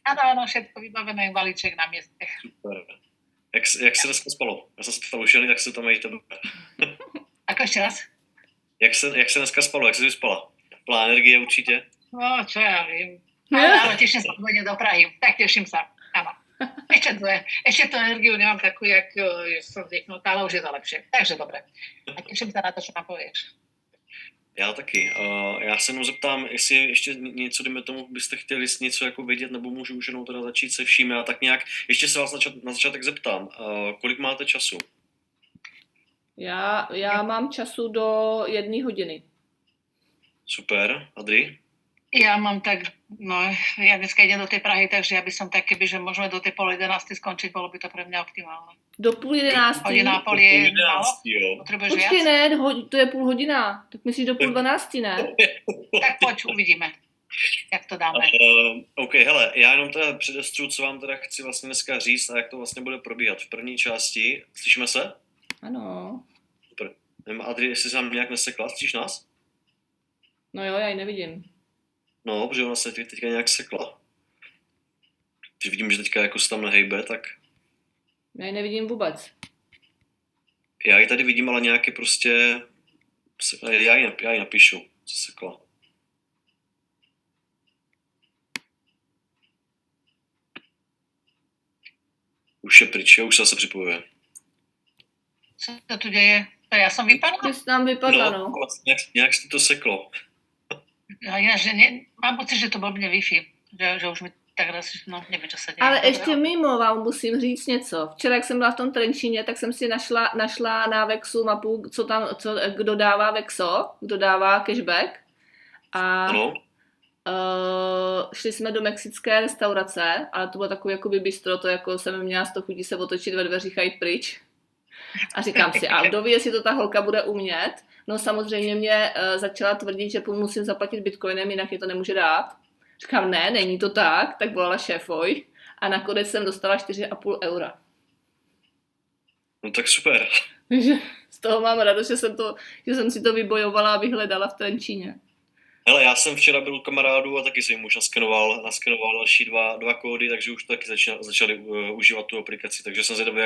Áno, všetko vybavené, balíček na mieste. Super. Jak se dneska spalo? Já jsem se ptal ušený, tak se tam mají tebe. Ako ešte raz? Jak se dneska spalo? Jak jsi spala? Plná energie určitě? No, čo ja viem. Ale teším sa, pôjdem do Prahy. Tak teším sa, áno. Ešte tú energiu nemám takú, jak som zvyknutá, ale už je to lepšie. Takže dobre. A teším sa na to, čo nám povieš. Já taky. Já se jenom zeptám, jestli ještě něco, dejme tomu, byste chtěli něco jako vědět, nebo můžu už jenom teda začít se vším. Já tak nějak, ještě se vás na začátek zeptám, kolik máte času? Já mám času do 1 hodiny. Super. Adri? Ja mám tak, no, ja dneska idem do tej Prahy, takže ja by som tak, kebyže môžeme do tej 10:30 skončiť, bolo by to pre mňa optimálne. Do 10:30? Hodina a pol je málo? Potrebuješ viac? Počkej, ne, to je půl hodina. Tak myslíš do 11:30, ne? Tak poď, uvidíme, jak to dáme. OK, hele, já jenom teda předestřu, co vám teda chci vlastně dneska říct a jak to vlastně bude probíhat. V první části, slyšíme se? Ano. Super. Nevím, Adri, jestli se nám nějak nesekla, slyšíš nás? No jo, já ji nevidím. No, protože ona se teďka nějak sekla. Když vidím, že teďka jako se tam nehejbe, tak... Já ji nevidím vůbec. Já ji tady vidím, ale nějaký prostě... Já ji napíšu, co sekla. Už je pryč, už se zase připojuje. Co to tu deje? To ja som vypadla? Ty jsi tam vypadla, no. Vlastně nějak se to seklo. Ja ináč, mám pocit, že to blbne Wi-Fi. Že už mi tak raz, no nevím, čo sa deje. Ale ještě mimo vám musím říct něco. Včera, jak jsem byla v tom Trenčíně, tak jsem si našla na Vexu mapu, kdo dává Vexo, kdo dává cashback. A šli jsme do mexické restaurace, ale to bylo takový jakoby bistro, to jako jsem měla z toho chutí se otočit ve dveřích a jít pryč. A říkám si, a kdo ví, jestli to ta holka bude umět. No samozřejmě mě začala tvrdit, že musím zaplatit bitcoinem, jinak je to nemůže dát. Říkám, ne, není to tak volala šéfoj a nakonec jsem dostala 4,5 eura. No tak super. Takže z toho mám radost, že jsem si to vybojovala a vyhledala v Trenčíně. Hele, já jsem včera byl u kamarádu a taky jsem jim už naskenoval další dva kódy, takže už taky začali užívat tu aplikaci, takže jsem zvědavý,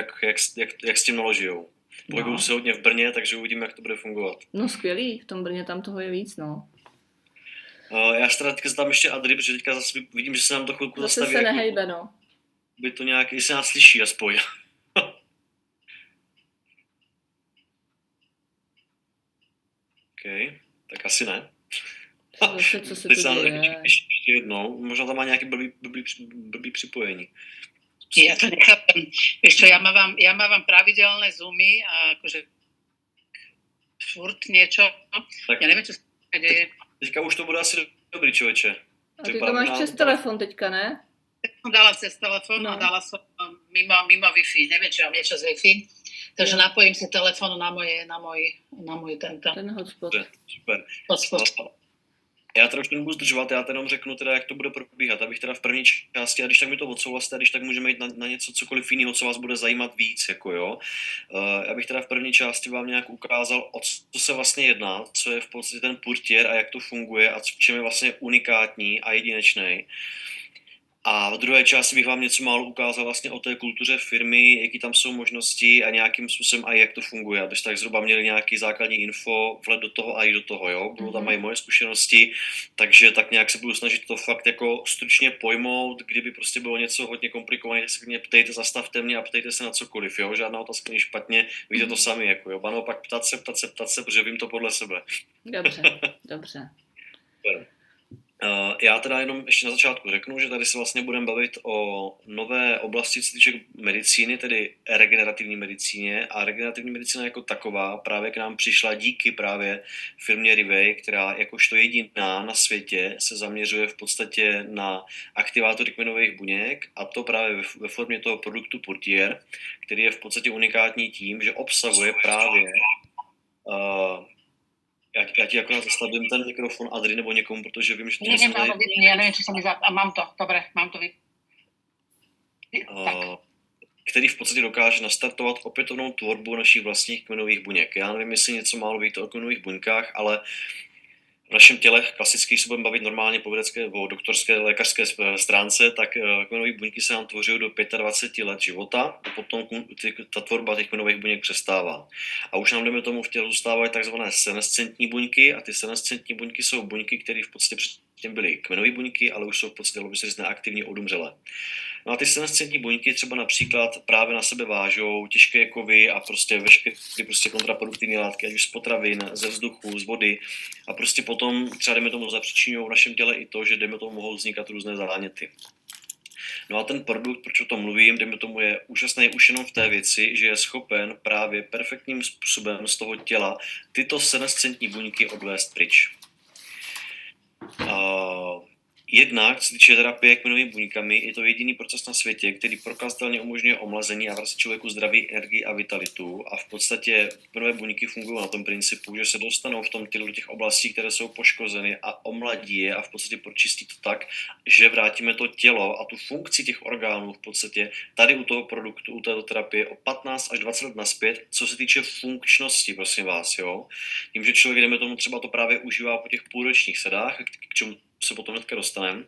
jak s tím naložijou. Pohybuju se hodně v Brně, takže uvidíme, jak to bude fungovat. No skvělý, v tom Brně tam toho je víc, no. Já se teda teďka zeptám ještě Adri, protože teďka zase vidím, že se nám to chvilku zastaví. Zase se nehejbe, no. By to nějak, jestli nás slyší aspoň. OK, tak asi ne. Zase, co se to děje? Ještě jednou, možná tam má nějaké blbý připojení. Ja to nechápem. Vieš čo, ja mávam pravidelné zoomy a akože furt niečo. Tak, ja neviem, čo sa deje. Teďka už to bude asi dobrý, člověče. A ty to máš přes telefon teďka, ne? Som dala cez telefon a dala som mimo Wi-Fi. Neviem, či mám niečo z Wi-Fi. Takže napojím si telefon na môj tento. Ten hotspot. Super. Hotspot. Já teda už nebudu zdržovat, já teda jenom řeknu teda, jak to bude probíhat, abych teda v první části, a když tak mi to odsouhlasíte, a když tak můžeme jít na něco cokoliv jiného, co vás bude zajímat víc, jako jo. Já bych teda v první části vám nějak ukázal, o co se vlastně jedná, co je v podstatě ten Purtier a jak to funguje a v čem je vlastně unikátní a jedinečný. A v druhé části bych vám něco málo ukázal vlastně o té kultuře firmy, jaký tam jsou možnosti a nějakým způsobem a jak to funguje, abyste tak zhruba měli nějaký základní info vhled do toho a i do toho, jo. Budou tam i moje zkušenosti, takže tak nějak se budu snažit to fakt jako stručně pojmout, kdyby prostě bylo něco hodně komplikované, tak se mě ptejte, zastavte mě a ptejte se na cokoliv, jo. Žádná otázka není špatně, víte to sami, jako jo. A naopak ptat se, protože vím to podle sebe. Dobře. Já teda jenom ještě na začátku řeknu, že tady se vlastně budeme bavit o nové oblasti, co se týče medicíny, tedy regenerativní medicíně. A regenerativní medicína jako taková právě k nám přišla díky právě firmě Rivej, která jakožto jediná na světě se zaměřuje v podstatě na aktivátory kmenových buněk, a to právě ve formě toho produktu Purtier, který je v podstatě unikátní tím, že obsahuje právě já ti akorát zastavím ten mikrofon Adri nebo někomu, protože vím, že to jsem tady... Já nevím, co jsem mi a mám to, dobré, mám to který v podstatě dokáže nastartovat opětovnou tvorbu našich vlastních kmenových buněk. Já nevím, jestli něco málo víte o kmenových buňkách, ale v našem těle klasicky se budeme bavit normálně po vědecké, o doktorské, lékařské stránce, tak kmenové buňky se nám tvoří do 25 let života a potom ta tvorba těch kmenových buněk přestává. A už nám jdeme tomu v těle zůstávají takzvané senescentní buňky a ty senescentní buňky jsou buňky, které v podstatě předtím byly kmenové buňky, ale už jsou v podstatě, dalo by se říct, neaktivně odumřelé. No a ty senescentní buňky třeba například právě na sebe vážou těžké kovy a prostě veškeré prostě kontraproduktivní látky, ať už z potravin, ze vzduchu, z vody a prostě potom třeba jdeme tomu zapříčinují v našem těle i to, že jdeme tomu mohou vznikat různé záněty. No a ten produkt, proč o tom mluvím, jdeme tomu je úžasný už jenom v té věci, že je schopen právě perfektním způsobem z toho těla tyto senescentní buňky odvést pryč. Jednak, co se týče terapie kmenovými buňkami, je to jediný proces na světě, který prokazatelně umožňuje omlazení a vrátí člověku zdraví, energii a vitalitu. A v podstatě kmenové buňky fungují na tom principu, že se dostanou v tom tělu do těch oblastí, které jsou poškozeny a omladí je a v podstatě pročistí to tak, že vrátíme to tělo a tu funkci těch orgánů v podstatě tady u toho produktu, u této terapie o 15 až 20 let naspět, co se týče funkčnosti, prosím vás, jo. Tím, že člověk, jdeme tomu třeba to právě užívá po těch půlročních sedách, k čemu se potom hnedka dostaneme,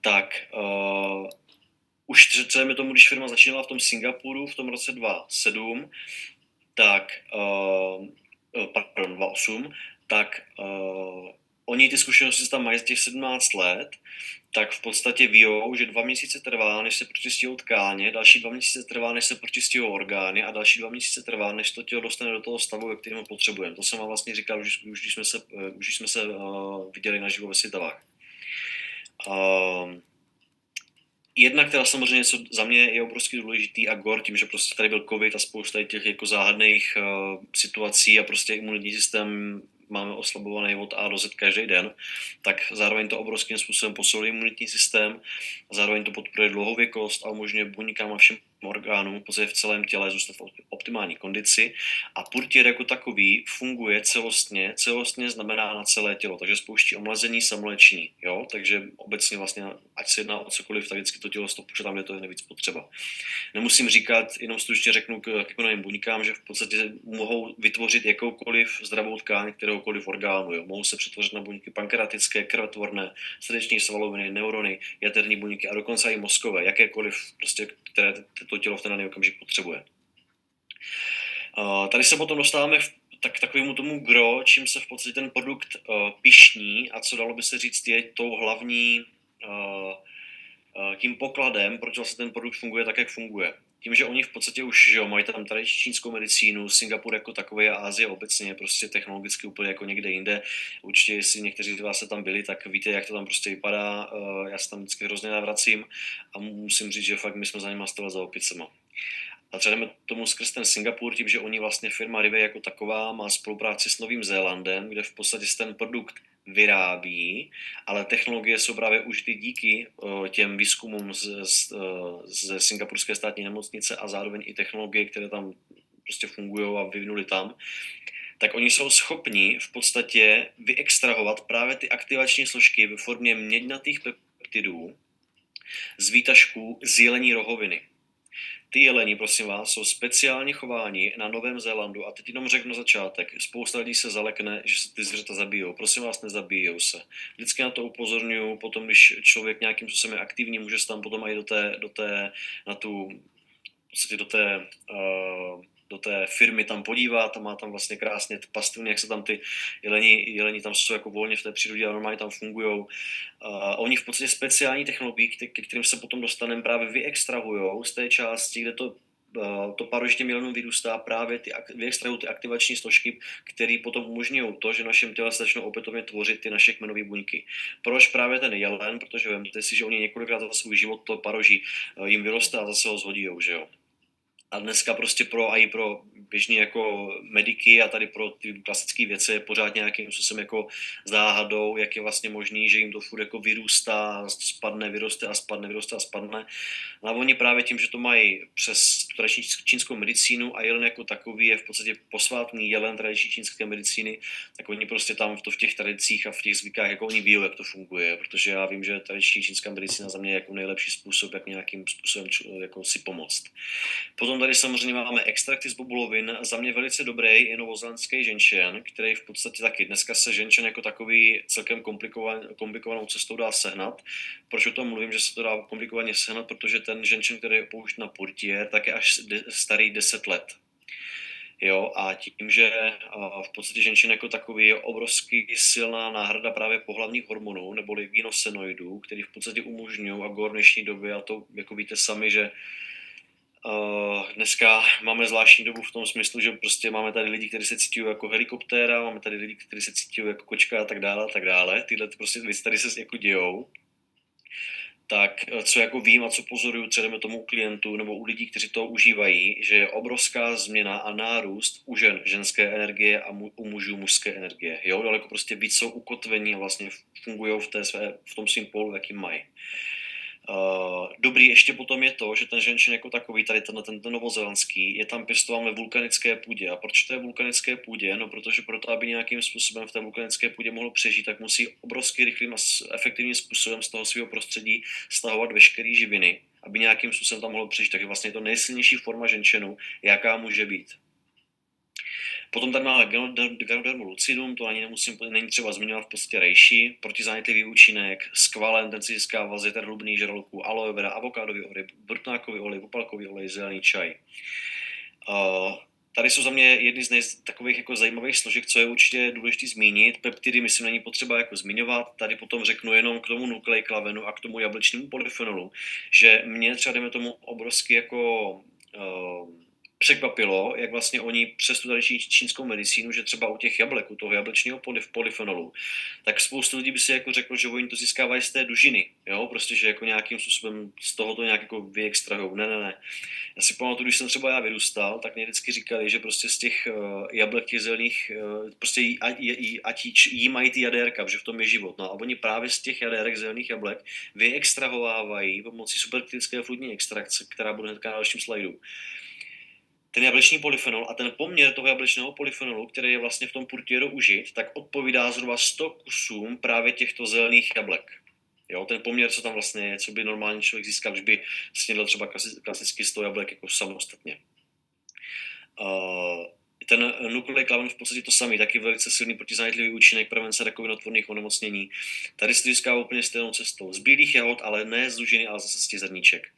tak už třeba tomu, když firma začínala v tom Singapuru v tom roce 2007, tak 2008, tak oni ty zkušenosti tam mají z těch 17 let, tak v podstatě víjou, že 2 měsíce trvá, než se pročistí tkáně, další 2 měsíce trvá, než se pročistí orgány a další 2 měsíce trvá, než to tělo dostane do toho stavu, ve kterém ho potřebujeme. To jsem vám vlastně říkal, už když jsme se viděli naživo ve Svitavách. Jednak teda samozřejmě, co za mě je obrovský důležitý a gor, tím, že prostě tady byl covid a spousta těch jako záhadných situací a prostě imunitní systém máme oslabovaný od A do Z každý den, tak zároveň to obrovským způsobem posiluje imunitní systém, a zároveň to podporuje dlouhověkost a umožňuje buňkám a všem orgánům v celém těle zůstat v optimální kondici a purtier jako takový funguje celostně znamená na celé tělo, takže spouští omlazení, samoléčení, jo, takže obecně vlastně, ať se jedná o cokoliv, tak vždycky to tělo stopuje tam, kde to je nejvíc potřeba. Nemusím říkat, jenom stručně řeknu k kmenovým buňkám, že v podstatě mohou vytvořit jakoukoliv zdravou tkáň kteréhokoliv orgánu, jo. Mohou se přetvořit na buňky pankreatické, krvetvorné, srdeční svaloviny, neurony, jaterní buňky a dokonce i mozkové, jakékoliv prostě, které to tělo v ten daný okamžik potřebuje. Tady se potom dostáváme k takovému tomu gro, čím se v podstatě ten produkt pyšní a co dalo by se říct je tou hlavní tím pokladem, proč vlastně ten produkt funguje tak, jak funguje. Tím, že oni v podstatě už, že jo, mají tam tady čínskou medicínu, Singapur jako takový a Asie obecně prostě technologicky úplně jako někde jinde. Určitě, jestli někteří z vás se tam byli, tak víte, jak to tam prostě vypadá. Já se tam vždycky hrozně navracím a musím říct, že fakt my jsme za nimi stali za opicema. A třeba jdeme tomu skrz ten Singapur, tím, že oni vlastně firma Rive jako taková má spolupráci s Novým Zélandem, kde v podstatě ten produkt vyrábí, ale technologie jsou právě užity díky těm výzkumům ze Singapurské státní nemocnice a zároveň i technologie, které tam prostě fungují a vyvinuli tam, tak oni jsou schopni v podstatě vyextrahovat právě ty aktivační složky ve formě měďnatých peptidů z výtažků z jelení rohoviny. Ty jeleni, prosím vás, jsou speciálně chováni na Novém Zélandu a teď jenom řeknu na začátek. Spousta lidí se zalekne, že se ty zvířata zabijou. Prosím vás, nezabijou se. Vždycky na to upozorňuji, potom když člověk nějakým způsobem je aktivní, může se tam potom i do té firmy tam podívat a má tam vlastně krásně pastviny, jak se tam ty jeleni tam jsou jako volně v té přírodě a normálně tam fungujou. A oni v podstatě speciální technologií, ke kterým se potom dostaneme, právě vyextrahujou z té části, kde to paroží těm jelenům vyrůstá, právě vyextrahují ty aktivační složky, které potom umožňují to, že v našem těle se začnou opětovně tvořit ty naše kmenové buňky. Proč právě ten jelen? Protože vemte si, že oni několikrát za svůj život to paroží jim vyroste a zase ho zhodijou, že jo. A dneska prostě pro běžní jako mediky a tady pro ty klasické věci je pořád nějakým způsobem jako záhadou, jak je vlastně možný, že jim to furt jako vyrůstá, spadne, vyroste a spadne, vyrostá a spadne. No a oni právě tím, že to mají přes tradiční čínskou medicínu a jelen jako takový je v podstatě posvátný jelen tradiční čínské medicíny, tak oni prostě tam v těch tradicích a v těch zvykách, jako oni ví, jak to funguje, protože já vím, že tradiční čínská medicína za mě je jako nejlepší způsob, jak nějakým způsobem jako si pomoct. Potom tady samozřejmě máme extrakty z bobulovin, za mě velice dobrý je novozélandský ženšen, který v podstatě taky dneska se ženšen jako takový celkem komplikovanou cestou dá sehnat. Proč o tom mluvím, že se to dá komplikovaně sehnat, protože ten ženšen, který je použit na purtier, tak je až starý 10 let. Jo, a tím, že v podstatě ženšen jako takový je obrovsky silná náhrada právě pohlavních hormonů neboli gynosenoidů, který v podstatě umožňují a v dnešní době, a to jako víte sami, že dneska máme zvláštní dobu v tom smyslu, že prostě máme tady lidi, kteří se cítí jako helikoptéra, máme tady lidi, kteří se cítí jako kočka a tak dále. Tyhle prostě věci tady se jako dějou. Tak co jako vím a co pozoruju třeba tomu u klientů nebo u lidí, kteří to užívají, že je obrovská změna a nárůst u žen ženské energie a u mužů mužské energie. Jo, daleko prostě víc jsou ukotvení a vlastně fungují v tom svým polu, jaký mají. Dobrý ještě potom je to, že ten ženšen jako takový, tady ten novozélandský, je tam pěstován ve vulkanické půdě. A proč to je vulkanické půdě? No, protože proto, aby nějakým způsobem v té vulkanické půdě mohl přežít, tak musí obrovsky rychlým a efektivním způsobem z toho svého prostředí stahovat veškeré živiny, aby nějakým způsobem tam mohl přežít. Takže vlastně je to nejsilnější forma ženšenu, jaká může být. Potom tady máme Ganodermu lucidum, to ani není třeba zmiňovat, v podstatě reishi, protizánětlivý účinek, skvalé intenci získá vazit hlubných žraloků, aloe vera, avokádový olej, burtnákový olej, popalkový olej, zelený čaj. Tady jsou za mě jedny z takových jako zajímavých složek, co je určitě důležité zmínit. Peptidy, myslím, není potřeba jako zmiňovat. Tady potom řeknu jenom k tomu nuklejklavenu a k tomu jablečnému polyfenolu, že mě třeba jdeme tomu obrovsky jako překvapilo, jak vlastně oni přes tu tradiční čínskou medicínu, že třeba u těch jablek, u toho jablečného polyfenolu, tak spoustu lidí by si jako řeklo, že oni to získávají z té dužiny, jo, prostě, že jako nějakým způsobem z toho to nějak jako vyextrahujou. Ne. Já si pamatuju, když jsem třeba já vyrůstal, tak mě vždycky říkali, že prostě z těch jablek, těch zelených, prostě jí mají ty jadérka, že v tom je život. No a oni právě z těch jadérek zelených jablek vyextrahovávají pomocí superkritické fludní extrakce, která bude hnedka na dalším slajdu, ten jablečný polyfenol a ten poměr toho jablečného polyfenolu, který je vlastně v tom purtieru užit, tak odpovídá zhruba 100 kusům právě těchto zelených jablek. Jo, ten poměr, co tam vlastně je, co by normální člověk získal, když by snědl třeba klasicky 100 jablek jako samostatně. Ten nuklejklaven v podstatě to samý, taky velice silný protizánětlivý účinek, prevence rakovinotvorných onemocnění. Tady se to získá úplně stejnou cestou. Z bílých jahod, ale ne z dužiny, ale zase z těch zrníček.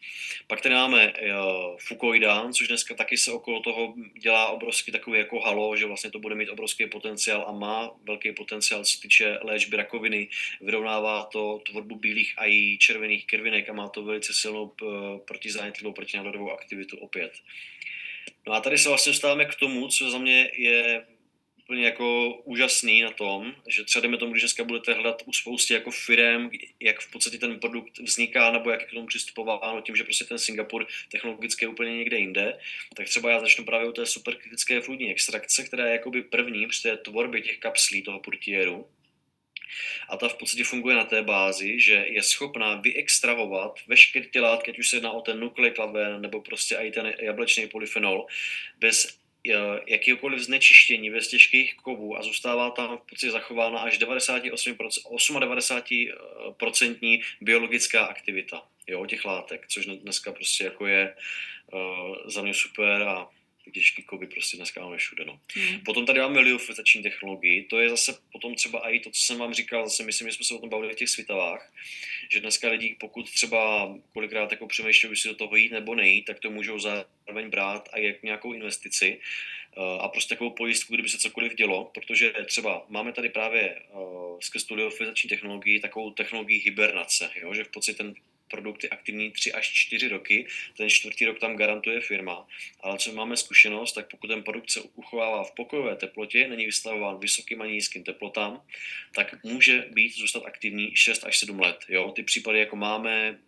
Pak tady máme fukoidán, což dneska taky se okolo toho dělá obrovský takový jako halo, že vlastně to bude mít obrovský potenciál a má velký potenciál, co se týče léčby rakoviny. Vyrovnává to tvorbu bílých a i červených krvinek a má to velice silnou protizánětlivou protinádorovou aktivitu opět. No a tady se vlastně dostáváme k tomu, co za mě je úplně jako úžasný na tom, že třeba jdeme tomu, když dneska budete hledat u spoustě jako firem, jak v podstatě ten produkt vzniká, nebo jak je k tomu přistupováno tím, že prostě ten Singapur technologicky je úplně někde jinde, tak třeba já začnu právě u té superkritické fludní extrakce, která je jakoby první při té tvorbě těch kapslí toho purtieru. A ta v podstatě funguje na té bázi, že je schopná vyextrahovat veškeré ty látky, ať už se jedná o ten nuklejklaven nebo prostě i ten jablečný polyfenol, bez jakýkoliv znečištění, bez těžkých kovů a zůstává tam v podstatě zachována až 98% biologická aktivita, jo, těch látek, což dneska prostě jako je za mě super a těžký kovy prostě dneska máme všude. No. Potom tady máme liofilizační technologii, to je zase potom třeba i to, co jsem vám říkal, zase myslím, že jsme se o tom bavili v těch svitavách, že dneska lidi, pokud třeba kolikrát jako přemýšlejí, si do toho jít nebo nejít, tak to můžou zároveň brát a jak nějakou investici a prostě takovou pojistku, kdyby se cokoliv dělo, protože třeba máme tady právě skrz tu liofilizační technologii takovou technologii hibernace, jo, že v podstatě ten produkt je aktivní 3 až 4 roky, ten 4. rok tam garantuje firma, ale co máme zkušenost, tak pokud ten produkt se uchovává v pokojové teplotě, není vystavován vysokým ani nízkým teplotám, tak může zůstat aktivní 6 až 7 let. Jo? Ty případy jako máme,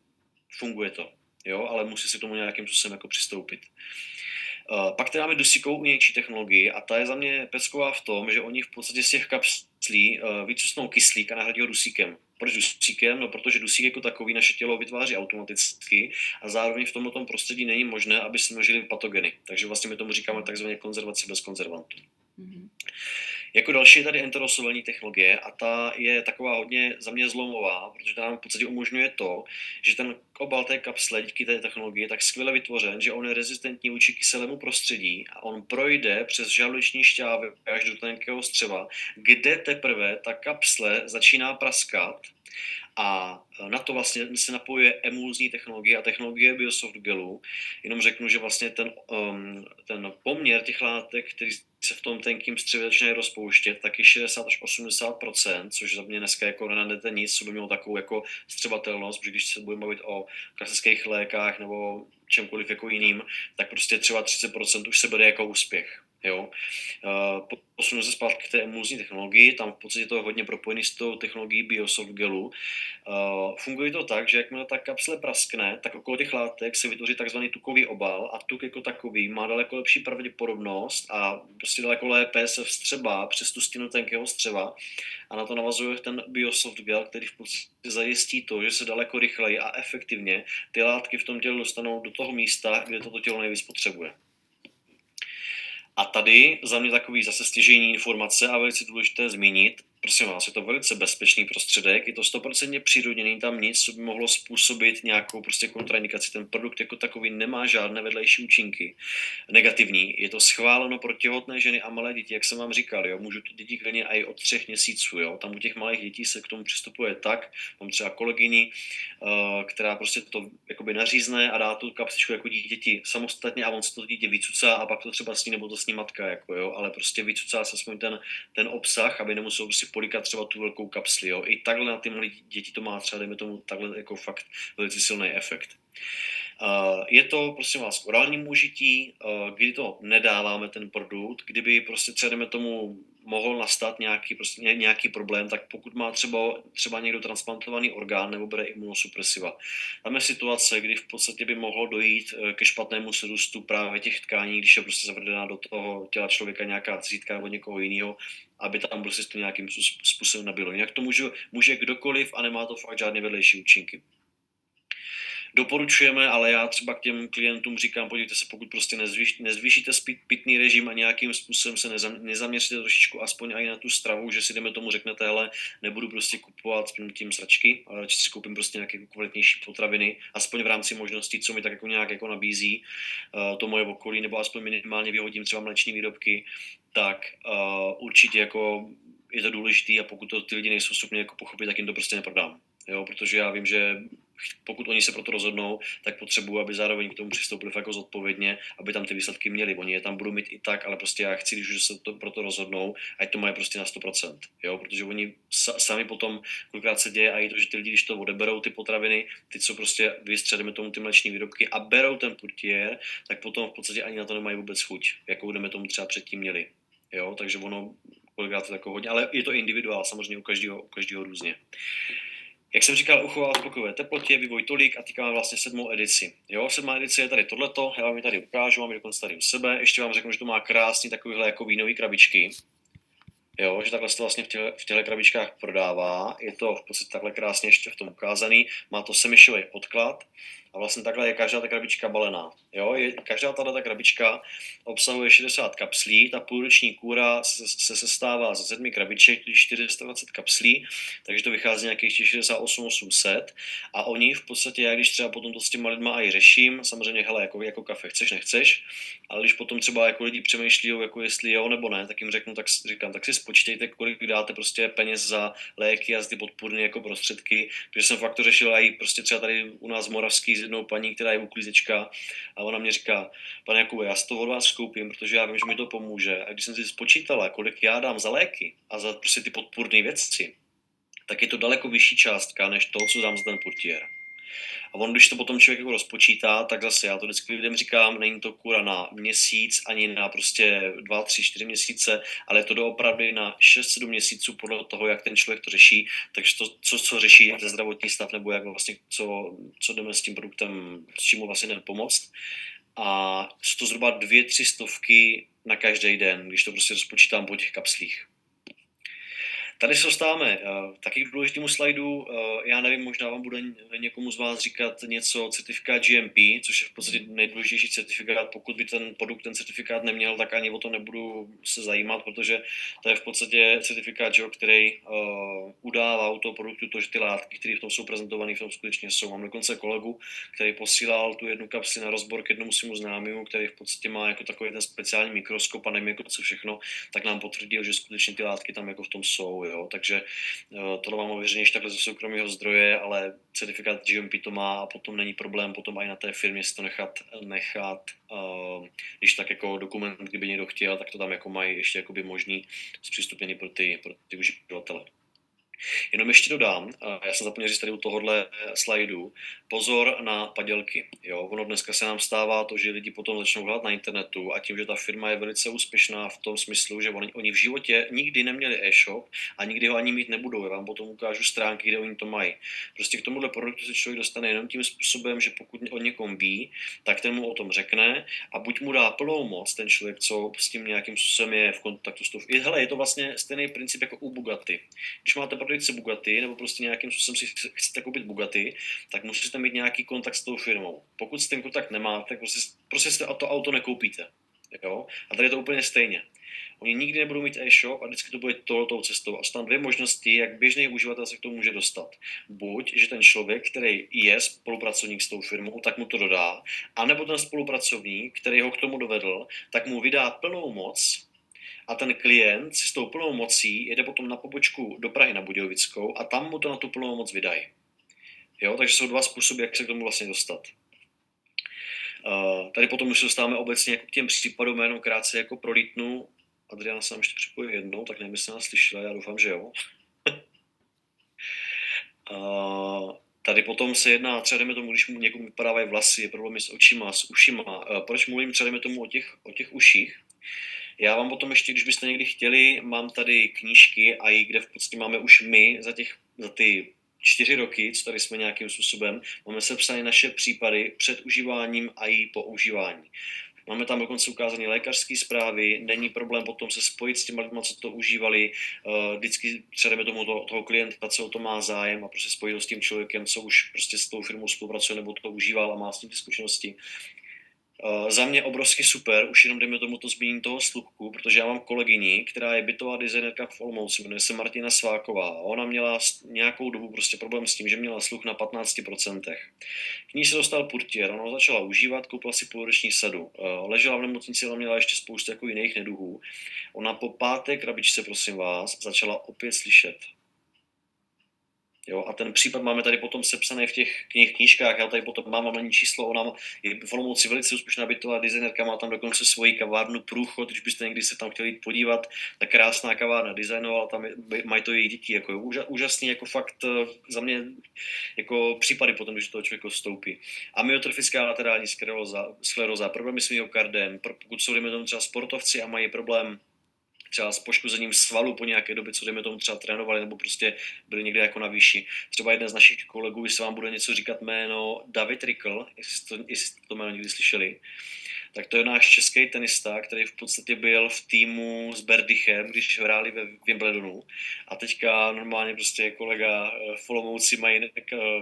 funguje to, jo? Ale musí se k tomu nějakým způsobem jako přistoupit. Pak tady máme dusíkovou injekční technologii a ta je za mě pecková v tom, že oni v podstatě z těch kapslí vycucnou kyslík a nahradí ho dusíkem. Proč dusíkem? No, protože dusík jako takový naše tělo vytváří automaticky a zároveň v tomto prostředí není možné, aby se množily patogeny. Takže vlastně my tomu říkáme takzvaně konzervace bez konzervantů. Mhm. Jako další je tady enterosolální technologie a ta je taková hodně za mě zlomová, protože ta nám v podstatě umožňuje to, že ten obal té kapsle díky té technologii je tak skvěle vytvořen, že on je rezistentní vůči kyselému prostředí a on projde přes žaludeční šťávy až do tenkého střeva, kde teprve ta kapsle začíná praskat a na to vlastně se napojuje emulzní technologie a technologie Biosoft gelu. Jenom řeknu, že vlastně ten poměr těch látek, který se v tom tenkým střevě začínají rozpouštět, tak je 60 až 80%, což za mě dneska jako nenadete nic, co by mělo takovou jako střebatelnost, protože když se budeme bavit o klasických lékách nebo čemkoliv jako jiným, tak prostě třeba 30% už se bere jako úspěch. Jo. Posunu se zpátky k té emulzní technologii, tam v podstatě to je hodně propojený s tou technologií Biosoft gelu. Funguje to tak, že jakmile ta kapsle praskne, tak okolo těch látek se vytvoří takzvaný tukový obal a tuk jako takový má daleko lepší pravděpodobnost a prostě daleko lépe se vstřebá přes tu stěnu tenkého střeva a na to navazuje ten Biosoft gel, který v podstatě zajistí to, že se daleko rychleji a efektivně ty látky v tom těle dostanou do toho místa, kde toto tělo nejvíc potřebuje. A tady za mě takový zase stěžejní informace a velice důležité zmínit, prosím vás, je to velice bezpečný prostředek, je to 100% přírodněný, tam nic, co by mohlo způsobit nějakou prostě kontraindikaci. Ten produkt jako takový nemá žádné vedlejší účinky negativní. Je to schváleno pro těhotné ženy a malé děti, jak jsem vám říkal, jo, můžu to děti klidně i od 3 měsíců, jo. Tam u těch malých dětí se k tomu přistupuje tak, mám třeba kolegyni, která prostě to jakoby nařízne a dá tu kapsičku jako dítěti samostatně a on se to dítě vycucá a pak to třeba sní nebo to sní matka, jako jo, ale prostě vycucá se aspoň ten obsah, aby nemusel prostě polikat třeba tu velkou kapsli, jo. I takhle na ty malé děti to má třeba, dejme tomu, takhle jako fakt velice silný efekt. Je to, prosím vás, k orálnímu užití, kdy to nedáváme ten produkt, kdyby prostě třeba, dejme tomu, mohl nastat nějaký problém, tak pokud má třeba někdo transplantovaný orgán nebo bere imunosupresiva. Tam je situace, kdy v podstatě by mohlo dojít ke špatnému srůstu právě těch tkání, když je prostě zavedená do toho těla člověka nějaká cítka nebo někoho jiného, aby tam prostě to nějakým způsobem nabilo. Jinak to může kdokoliv a nemá to fakt žádné vedlejší účinky. Doporučujeme, ale já třeba k těm klientům říkám, podívejte se, pokud prostě nezvýšíte pitný režim a nějakým způsobem se nezaměříte trošičku aspoň i na tu stravu, že si jdeme tomu řeknete, hele, nebudu prostě kupovat tím sračky, ale radši si koupím prostě nějaké kvalitnější potraviny, aspoň v rámci možností, co mi tak jako nějak jako nabízí to moje okolí, nebo aspoň minimálně vyhodím třeba mléčné výrobky, tak určitě jako je to důležitý a pokud to ty lidi nejsou schopni jako pochopit, tak jim to prostě neprodám. Jo, protože já vím, že pokud oni se pro to rozhodnou, tak potřebuji, aby zároveň k tomu přistoupili jako zodpovědně, aby tam ty výsledky měli. Oni je tam budou mít i tak, ale prostě já chci, když už se pro to rozhodnou, ať to mají prostě na 100%. Jo, protože oni sami potom, kolikrát se děje a i to, že ty lidi, když to odeberou ty potraviny, ty, co prostě vystředíme tomu ty mléčné výrobky a berou ten purtier, tak potom v podstatě ani na to nemají vůbec chuť, jakou jdeme tomu třeba předtím měli. Jo, takže ono kolikrát to jako hodně, ale je to individuál, samozřejmě u každého různě. Jak jsem říkal, uchová v pokojové teplotě, vývoj tolik a týká vlastně 7. edici. Jo, 7. edice je tady tohleto, já vám ji tady ukážu, mám ji dokonce tady u sebe. Ještě vám řeknu, že to má krásný takovýhle jako vínový krabičky. Jo, že takhle se to vlastně v těchto krabičkách prodává. Je to v podstatě takhle krásně ještě v tom ukázaný. Má to semišový podklad a vlastně takhle je každá ta krabička balená. Jo, každá tato krabička obsahuje 60 kapslí, ta půlroční kůra se sestává ze 7 krabiček, tedy 420 kapslí, takže to vychází nějakých 68 800 a oni v podstatě, já když třeba potom to s těma lidma i řeším, samozřejmě, hele, jako kafe chceš, nechceš, ale když potom třeba jako lidi přemýšlí, jako jestli jo nebo ne, tak jim řeknu, tak říkám, tak si spočítejte, kolik dáte prostě peněz za léky a za ty podpůrné jako prostředky, protože jsem fakt to řešil i prostě třeba tady u nás v Moravský s jednou paní, která je uklízečka a ona mě říká, pane Jakube, já si to od vás koupím, protože já vím, že mi to pomůže. A když jsem si spočítala, kolik já dám za léky a za prostě ty podpůrné věci, tak je to daleko vyšší částka, než to, co dám za ten purtier. A on, když to potom člověk jako rozpočítá, tak zase já to vždycky lidem říkám, není to kůra na měsíc, ani na prostě 2, 3, 4 měsíce, ale je to doopravdy na 6-7 měsíců podle toho, jak ten člověk to řeší. Takže to, co řeší ten zdravotní stav, nebo jak vlastně, co jdeme s tím produktem, s čím mu vlastně jdeme pomoct. A jsou to zhruba 2-3 stovky na každý den, když to prostě rozpočítám po těch kapslích. Tady se dostáváme taky k důležitému slajdu. Já nevím, možná vám bude někomu z vás říkat něco certifikát GMP, což je v podstatě nejdůležitější certifikát. Pokud by ten produkt ten certifikát neměl, tak ani o to nebudu se zajímat, protože to je v podstatě certifikát, který udává u toho produktu to, že ty látky, které v tom jsou prezentované, v tom skutečně jsou. Mám dokonce kolegu, který posílal tu jednu kapsli na rozbor k jednomu svému známému, který v podstatě má jako takový ten speciální mikroskop a nevím jako co všechno, tak nám potvrdil, že skutečně ty látky tam jako v tom jsou, jo. Takže tohle mám ověřeně takhle ze soukromého zdroje, ale certifikát GMP to má a potom není problém potom i na té firmě si to nechat když tak jako dokument, kdyby někdo chtěl, tak to tam jako mají ještě jakoby možný zpřístupnění pro ty uživatele. Jenom ještě dodám, já jsem zapomněl říct tady u tohohle slajdu, pozor na padělky. Jo? Ono dneska se nám stává to, že lidi potom začnou hledat na internetu a tím, že ta firma je velice úspěšná v tom smyslu, že oni v životě nikdy neměli e-shop a nikdy ho ani mít nebudou. Já vám potom ukážu stránky, kde oni to mají. Prostě k tomuhle produktu se člověk dostane jenom tím způsobem, že pokud o někom ví, tak ten mu o tom řekne a buď mu dá plnou moc ten člověk, co s tím nějakým způsobem je v kontaktu s tou. Hele, je to vlastně stejný princip jako u Bugatti. Když máte prodejce Bugatti nebo prostě nějakým způsobem si chcete koupit Bugatti, tak musíte mít nějaký kontakt s tou firmou. Pokud s ten kontakt nemáte, tak prostě si to auto nekoupíte. Jo? A tady je to úplně stejně. Oni nikdy nebudou mít e-shop a vždycky to bude tou cestou. A jsou tam dvě možnosti, jak běžný uživatel se k tomu může dostat. Buď, že ten člověk, který je spolupracovník s tou firmou, tak mu to dodá, anebo ten spolupracovník, který ho k tomu dovedl, tak mu vydá plnou moc a ten klient si s tou plnou mocí jede potom na pobočku do Prahy na Budějovickou a tam mu to na tu plnou moc vydají. Jo, takže jsou dva způsoby, jak se k tomu vlastně dostat. Tady potom už se dostáváme obecně jako k těm případům, jenom krátce jako prolítnu. Adriana se nám ještě připojí jednou, tak nevím, jestli nás slyšela, já doufám, že jo. Tady potom se jedná, třeba jdeme tomu, když mu někomu vypadávají vlasy, je problémy s očima, s ušima. Proč mluvím třeba jdeme tomu o těch uších? Já vám potom ještě, když byste někdy chtěli, mám tady knížky AI, kde v podstatě máme už my za ty 4 roky, co tady jsme nějakým způsobem, máme sepsané naše případy před užíváním AI po užívání. Máme tam dokonce ukázané lékařské zprávy, není problém potom se spojit s těma lidma, co to užívali, vždycky třeba tomu toho klienta, co o to má zájem a prostě spojit s tím člověkem, co už prostě s tou firmou spolupracuje nebo to užíval a má s tím ty zkušenosti. Za mě obrovsky super, už jenom jdeme tomuto zmínění toho sluchu, protože já mám kolegyni, která je bytová designerka v Olomouci, jmenuje se Martina Sváková. Ona měla nějakou dobu prostě problém s tím, že měla sluch na 15%. K ní se dostal portier, ona ho začala užívat, koupila si půlroční sadu. Ležela v nemocnici, ale měla ještě spoustu jako jiných neduhů. Ona po 5. krabičce, prosím vás, začala opět slyšet. Jo, a ten případ máme tady potom sepsaný v těch knížkách, já tady potom mám ani číslo, ona je v Olomouci velice úspěšná bytová designerka, má tam dokonce svoji kavárnu Průchod, když byste někdy se tam chtěli jít podívat, tak krásná kavárna, designovala tam, mají to její děti, jako úžasný, jako fakt za mě jako případy potom, když toho člověka vstoupí. Amyotrofická laterální skleróza, problémy s myokardem, pokud jsou dejme tomu třeba sportovci a mají problém třeba s poškozením svalu po nějaké době, co jdeme tomu třeba trénovali, nebo prostě byli někde jako na výši. Třeba jeden z našich kolegů, když se vám bude něco říkat jméno David Rikl, jestli jste to jméno někdy slyšeli, tak to je náš český tenista, který v podstatě byl v týmu s Berdychem, když hráli ve Wimbledonu. A teďka normálně prostě kolega v Olomouci mají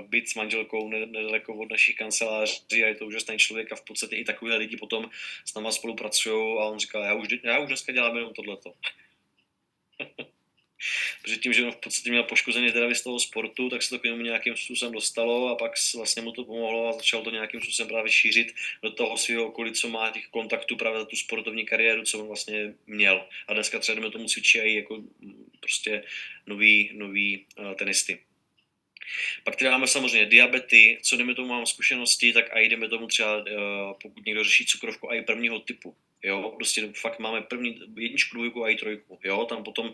byt s manželkou nedaleko od našich kanceláří a je to úžasný člověk a v podstatě i takovýhle lidi potom s náma spolupracují a on říkal, já už dneska dělám jenom tohleto. Protože tím, že on v podstatě měl poškozený zdraví z toho sportu, tak se to k němu nějakým způsobem dostalo a pak vlastně mu to pomohlo a začal to nějakým způsobem právě šířit do toho svého okolí, co má těch kontaktů právě za tu sportovní kariéru, co on vlastně měl. A dneska třeba jdeme tomu cvičí i jako prostě nový tenisty. Pak tady máme samozřejmě diabety, co jdeme tomu mám zkušenosti, tak i jdeme tomu třeba, pokud někdo řeší cukrovku i prvního typu. Jo, prostě fakt máme první 1, 2 a i 3. Jo, tam potom